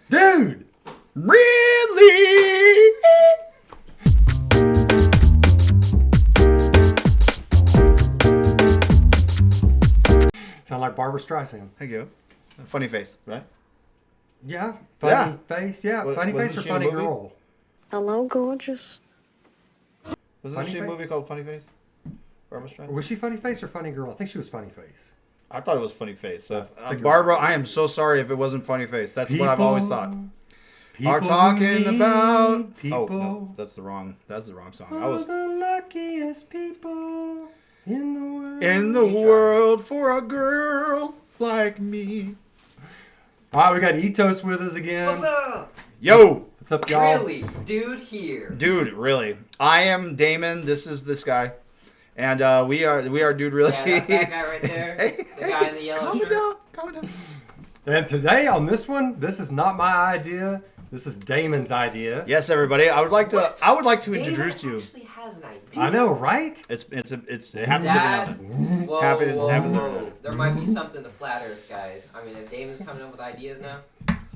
Dude! Really? Sound like Barbara Streisand. Thank you. Funny face, right? Yeah. Funny face. Yeah. Funny wasn't face or she in a funny movie? girl? Hello, gorgeous. Wasn't Funny she a face? movie called Funny Face? Barbara Streisand? Was she funny face or funny girl? I think she was funny face. I thought it was Funny Face. So, I think Barbara, I am so sorry if it wasn't Funny Face. That's what I've always thought. People Are talking who about. need people. Oh no, that's the wrong song. I Are was the luckiest people in the world. in the world for a girl like me. All right, we got Etos with us again. What's up? Yo, What's up, y'all? Really? Dude here. dude, really. I am Damon. This is this guy, and we are Dude Really. Yeah, that's that guy right there. The guy in the yellow shirt. Calm down. And today on this one, this is not my idea. This is Damon's idea. Yes, everybody. I would like to Damon introduce you. actually has an idea. I know, right? It happens every now and then. Whoa, Happens whoa, every now whoa. and then. There might be something to flat Earth, guys. I mean, if Damon's coming up with ideas now,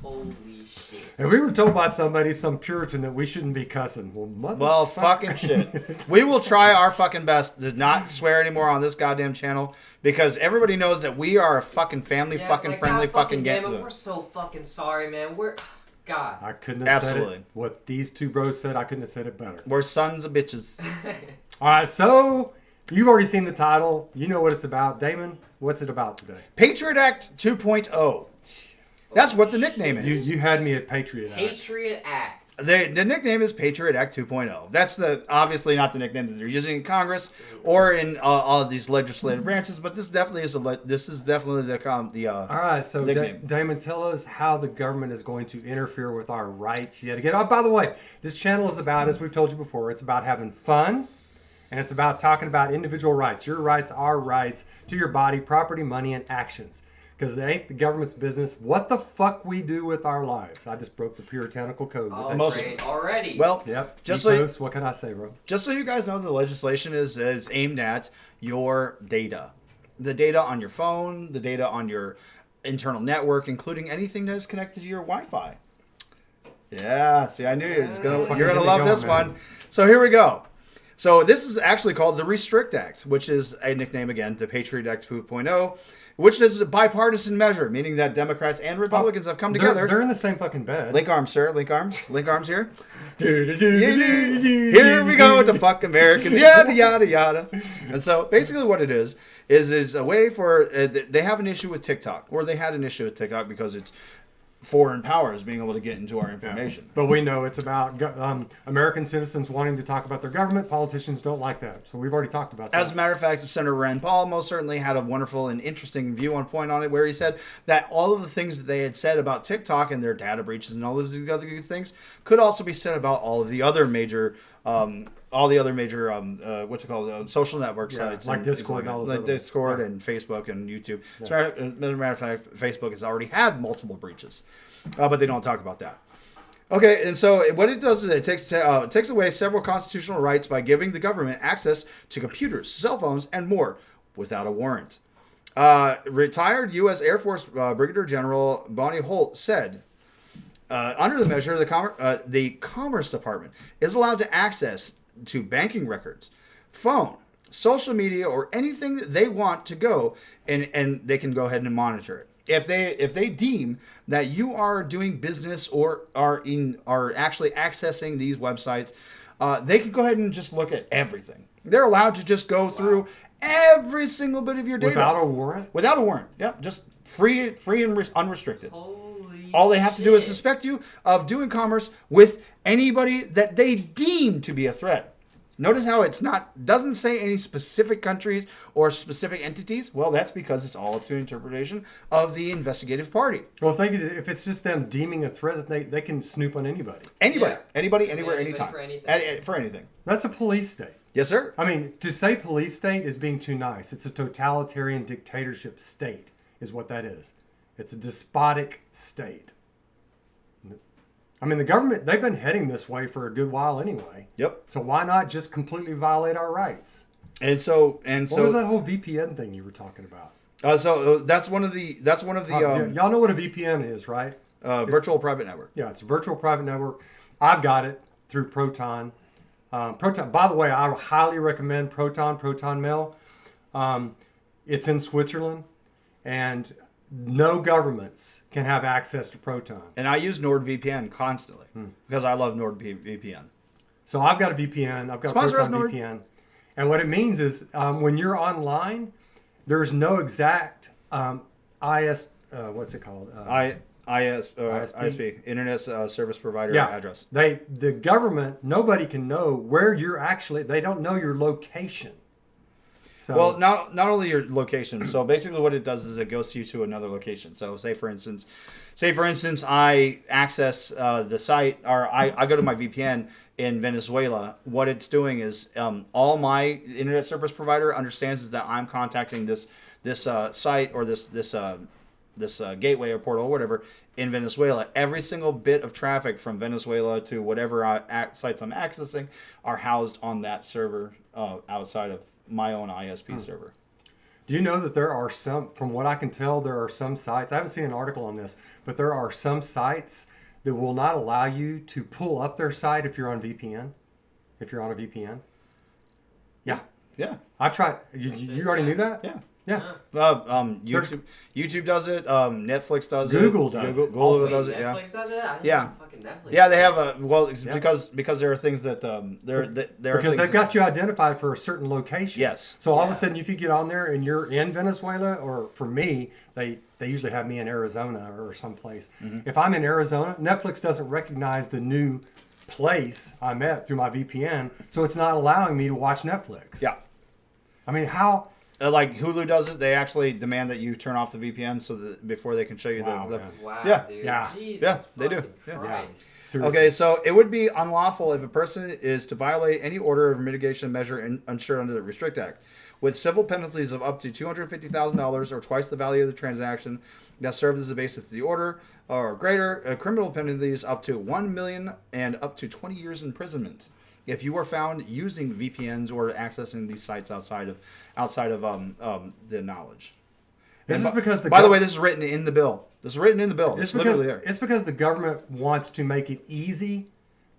holy shit. And we were told by somebody, some Puritan, that we shouldn't be cussing. Well, fucking shit. We will try our fucking best to not swear anymore on this goddamn channel because everybody knows that we are a fucking family, Yeah, fucking it's like, friendly, God fucking Damon, get. we're so fucking sorry, man. God. I couldn't have said Absolutely. it. What these two bros said, I couldn't have said it better. We're sons of bitches. All right, so you've already seen the title. You know what it's about. Damon, what's it about today? Patriot Act 2.0. That's what the nickname is. You had me at Patriot Act. Patriot Act. The nickname is Patriot Act 2.0. That's obviously not the nickname that they're using in Congress or in all of these legislative branches, but this definitely is the All right, so nickname. Damon, tell us how the government is going to interfere with our rights yet again. Oh, by the way, this channel is about, as we've told you before, it's about having fun, and it's about talking about individual rights. Your rights, our rights to your body, property, money, and actions. Because it ain't the government's business what the fuck we do with our lives. I just broke the puritanical code with Oh, that Most- shit. great. Already. Well, Yep. just Ethos, what can I say, bro? so you guys know, the legislation is aimed at your data. The data on your phone, the data on your internal network, including anything that is connected to your Wi-Fi. Yeah, see, I knew you're Fucking gonna get me love going, this man. one. So here we go. So this is actually called the Restrict Act, which is a nickname again, the Patriot Act 2.0, which is a bipartisan measure, meaning that Democrats and Republicans have come together. They're in the same fucking bed. Link arms, sir. Link arms. Link arms here. Here Here we go to fuck Americans. Yada, yada, yada. And so basically what it is a way for, they have an issue with TikTok, or they had an issue with TikTok because it's foreign powers being able to get into our information. But we know it's about American citizens wanting to talk about their government. Politicians don't like that. So we've already talked about that. As a matter of fact, Senator Rand Paul most certainly had a wonderful and interesting view on point on it, where he said that all of the things that they had said about TikTok and their data breaches and all of these other good things could also be said about all of the other major what's it called, social network sites, like and Discord things and all those like other ones. Discord Yeah. and Facebook and YouTube. As a matter of fact, Facebook has already had multiple breaches, but they don't talk about that. Okay, and so what it does is it takes away several constitutional rights by giving the government access to computers, cell phones, and more without a warrant. Retired U.S. Air Force Brigadier General Bonnie Holt said, under the measure, the Commerce Department is allowed to access to banking records, phone, social media, or anything that they want to go, and they can go ahead and monitor it. If they deem that you are doing business or are actually accessing these websites, they can go ahead and just look at everything. They're allowed to just go through every single bit of your data Without a warrant? Without a warrant. Yep, just free and unrestricted. Holy All they have to do is shit. suspect you of doing commerce with anybody that they deem to be a threat. Notice how doesn't say any specific countries or specific entities. Well, that's because it's all up to interpretation of the investigative party. Well, if it's just them deeming a threat, that they can snoop on anybody. Anybody, Yeah. anybody, anywhere, Anybody anytime. for anything. For anything. That's a police state. Yes, sir. I mean, to say police state is being too nice. It's a totalitarian dictatorship state is what that is. It's a despotic state. I mean, the government, they've been heading this way for a good while anyway. Yep. So why not just completely violate our rights? And so What was that whole VPN thing you were talking about? so that's one of the y'all know what a VPN is, right? Virtual private network. Yeah, it's a virtual private network. I've got it through Proton. Proton. By the way, I highly recommend Proton Mail. It's in Switzerland, and no governments can have access to Proton. And I use NordVPN constantly because I love NordVPN. So I've got a VPN. I've got Sponsor us, Proton Nord. VPN. And what it means is when you're online, there's no exact what's it called? ISP, Internet Service Provider Yeah. address. The government, nobody can know where you're actually, they don't know your location. So, Well, not only your location. So basically, what it does is it goes you to another location. So say for instance, I access the site, or I go to my VPN in Venezuela. What it's doing is all my internet service provider understands is that I'm contacting this site or this gateway or portal or whatever in Venezuela. Every single bit of traffic from Venezuela to whatever sites I'm accessing are housed on that server outside of my own ISP server. do you know that there are some, from what I can tell, there are some sites, I haven't seen an article on this, but there are some sites that will not allow you to pull up their site if you're on VPN, if you're on a VPN? Yeah. Yeah. I tried. You already knew that? Yeah. Yeah. YouTube does it. Netflix does Google it. does Google Also, does it. Netflix does it? I didn't Yeah. know fucking Netflix. Yeah, they have a it's Yeah. because there are things that Because they've got you identified for a certain location. Yes. So all of Yeah. a sudden, if you get on there and you're in Venezuela, or for me, they usually have me in Arizona or someplace. Mm-hmm. If I'm in Arizona, Netflix doesn't recognize the new place I'm at through my VPN, so it's not allowing me to watch Netflix. Yeah. I mean, how? Like Hulu does it. They actually demand that you turn off the VPN so that before they can show you Wow, the man. Wow, Yeah. dude. Yeah. Jesus Yeah, they do. fucking Yeah. Christ. Seriously. Okay, so it would be unlawful if a person is to violate any order of mitigation measure ensured under the Restrict Act, with civil penalties of up to $250,000 or twice the value of the transaction that served as the basis of the order, or greater. Criminal penalties up to $1 million and up to 20 years imprisonment if you are found using VPNs or accessing these sites outside of the knowledge. This And is because by the way, this is written in the bill. This is written in the bill. It's literally there. It's because the government wants to make it easy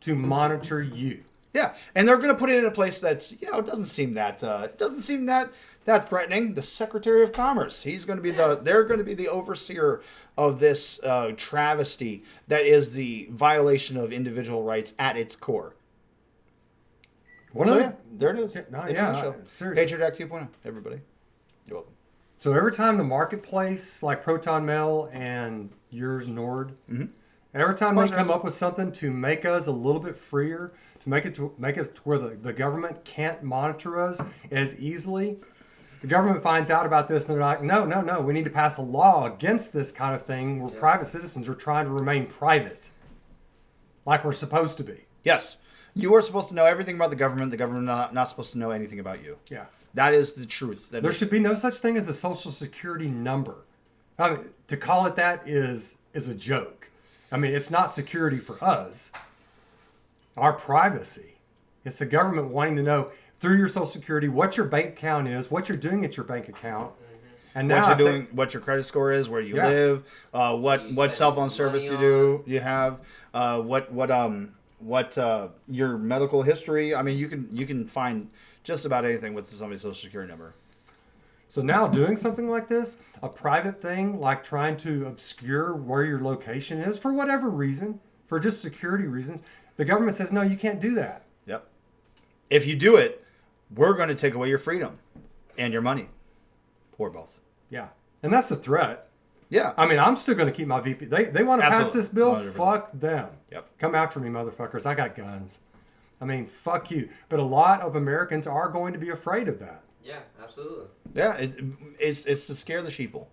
to monitor you. Yeah, and they're going to put it in a place that's it doesn't seem that that threatening. The Secretary of Commerce, he's going to be they're going to be the overseer of this travesty that is the violation of individual rights at its core. There it is. No, In a yeah, nutshell. seriously. Patriot Act 2.0. Everybody, you're welcome. So every time the marketplace, like Proton Mail and yours Nord, and every time they come up with something to make us a little bit freer, to make us to where the government can't monitor us as easily, the government finds out about this and they're like, no, we need to pass a law against this kind of thing where private citizens are trying to remain private, like we're supposed to be. Yes, you are supposed to know everything about the government. The government not supposed to know anything about you. Yeah. That is the truth. There should be no such thing as a social security number. I mean, to call it that is a joke. I mean, it's not security for us. Our privacy. It's the government wanting to know through your social security what your bank account is, what you're doing at your bank account. And now what you're doing, what your credit score is, where you live, what cell phone service you have, what your medical history. I mean, you can find just about anything with somebody's social security number. So now doing something like this, a private thing like trying to obscure where your location is for whatever reason, for just security reasons, the government says, no, you can't do that. Yep. If you do it, we're going to take away your freedom and your money, or both. Yeah. And that's a threat. Yeah. I mean, I'm still going to keep my VP. They want to pass Absolutely. this bill. 100%. Fuck them. Yep. Come after me, motherfuckers. I got guns. I mean, fuck you. But a lot of Americans are going to be afraid of that. Yeah, absolutely. Yeah, it's to scare the sheeple.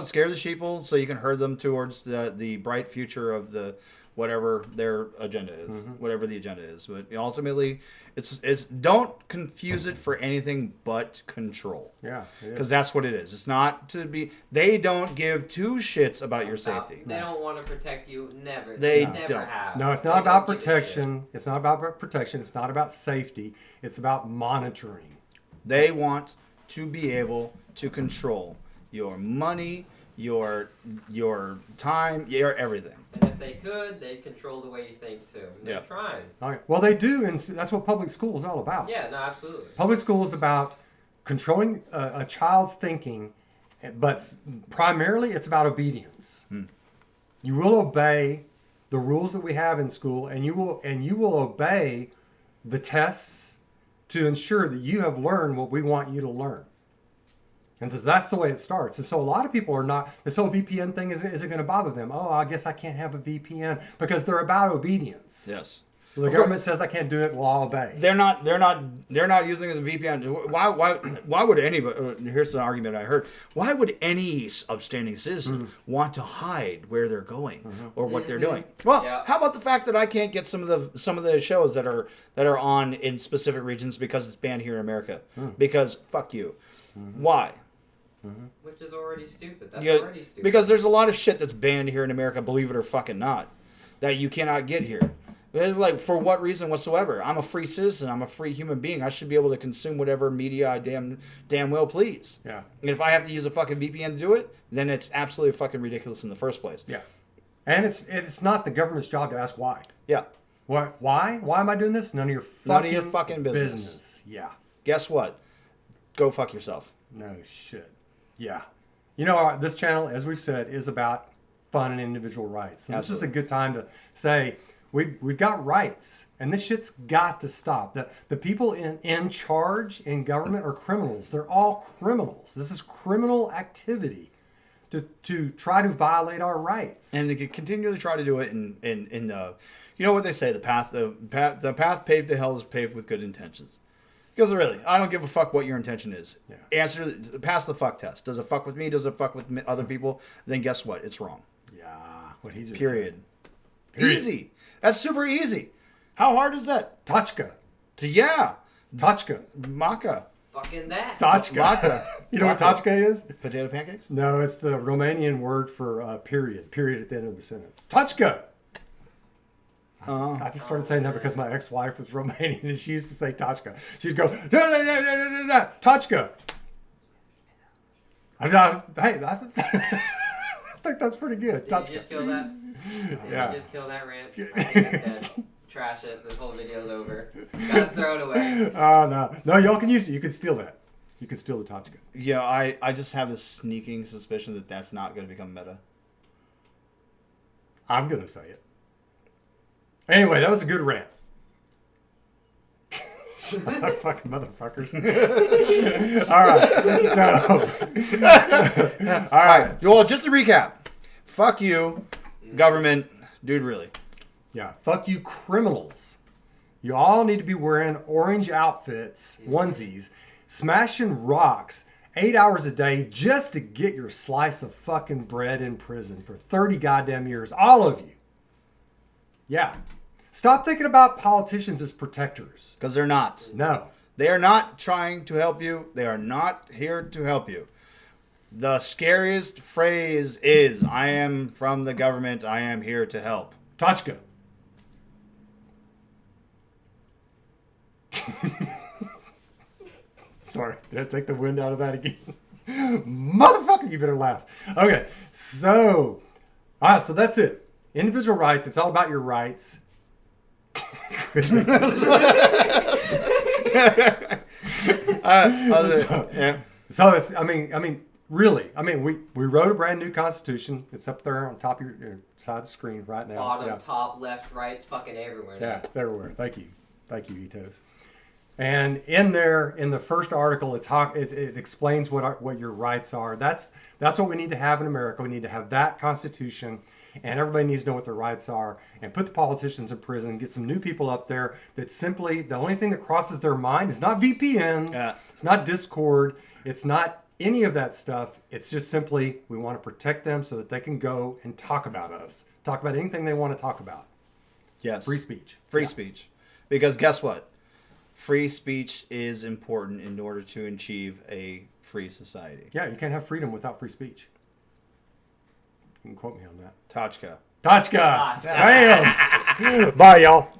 Scare the sheeple so you can herd them towards the bright future of the whatever their agenda is, whatever the agenda is. But ultimately, it's don't confuse it for anything but control. Yeah. Because that's what it is. It's not to be. They don't give two shits about your safety. They don't want to protect you. Never. They never don't. have. No, it's not about protection. It's not about protection. It's not about safety. It's about monitoring. They want to be able to control your money, your time, your everything. And if they could, they'd control the way you think too. And they're trying. All right. Well, they do, and that's what public school is all about. Yeah, no, absolutely. Public school is about controlling a child's thinking, but primarily it's about obedience. You will obey the rules that we have in school, and you will obey the tests to ensure that you have learned what we want you to learn. And so that's the way it starts. And so a lot of people are not, this whole VPN thing isn't going to bother them. Oh, I guess I can't have a VPN because they're about obedience. Yes. The government says I can't do it, well, I'll obey. They're not using the VPN. Why would anybody? Here's an argument I heard. Why would any upstanding citizen want to hide where they're going or what they're doing? Well, how about the fact that I can't get some of the shows that are on in specific regions because it's banned here in America? Because fuck you. Why? Which is already stupid. That's already stupid. Because there's a lot of shit that's banned here in America, believe it or fucking not, that you cannot get here. It's like, for what reason whatsoever? I'm a free citizen. I'm a free human being. I should be able to consume whatever media I damn well please. Yeah. And if I have to use a fucking VPN to do it, then it's absolutely fucking ridiculous in the first place. Yeah. And it's not the government's job to ask why. Yeah. Why? Why am I doing this? None of your fucking business. Yeah. Guess what? Go fuck yourself. No shit. Yeah. You know, this channel, as we've said, is about fun and individual rights. And this is a good time to say we've got rights, and this shit's got to stop. The people in charge in government are criminals. They're all criminals. This is criminal activity to try to violate our rights. And they can continually try to do it in the, you know what they say, the path paved to hell is paved with good intentions. Because really, I don't give a fuck what your intention is. Yeah. Pass the fuck test. Does it fuck with me? Does it fuck with other people? Then guess what? It's wrong. Yeah. What he just Period. said. Period. Easy. That's super easy. How hard is that? Tachka. Tachka. Maka. Fucking that. Tachka. Maka. You know what tachka is? Potato pancakes? No, it's the Romanian word for period. Period at the end of the sentence. Tachka. I just started saying that because my ex-wife was Romanian and she used to say tachka. She'd go, tachka. I think that's pretty good. Did you just kill that? Yeah. You just kill that rant? I think that's dead. Trash it. This whole video's over. Gotta throw it away. Oh, no, y'all can use it. You can steal that. You can steal the tachka. Yeah, I just have this sneaking suspicion that that's not going to become meta. I'm going to say it. Anyway, that was a good rant. Fucking motherfuckers. All right. So, all right. Well, just to recap. Fuck you, government. Dude, really. Yeah. Fuck you, criminals. You all need to be wearing orange outfits, onesies, smashing rocks 8 hours a day just to get your slice of fucking bread in prison for 30 goddamn years. All of you. Yeah. Stop thinking about politicians as protectors. Because they're not. No. They are not trying to help you. They are not here to help you. The scariest phrase is, I am from the government. I am here to help. Tachka. Sorry, did I take the wind out of that again? Motherfucker, you better laugh. Okay, so that's it. Individual rights, it's all about your rights. So it's, I mean, really, we wrote a brand new constitution. It's up there on top of your side of the screen right now. Bottom, top, left, right, it's fucking everywhere. Yeah, it's everywhere. Thank you, Etos. And in there, in the first article, it explains what your rights are. That's what we need to have in America. We need to have that constitution. And everybody needs to know what their rights are, and put the politicians in prison, get some new people up there that simply, the only thing that crosses their mind is not VPNs, it's not Discord, it's not any of that stuff. It's just simply, we want to protect them so that they can go and talk about us, talk about anything they want to talk about. Yes. Free speech. Free speech. Because guess what? Free speech is important in order to achieve a free society. Yeah, you can't have freedom without free speech. You can quote me on that. Tachka. Damn. Bye, y'all.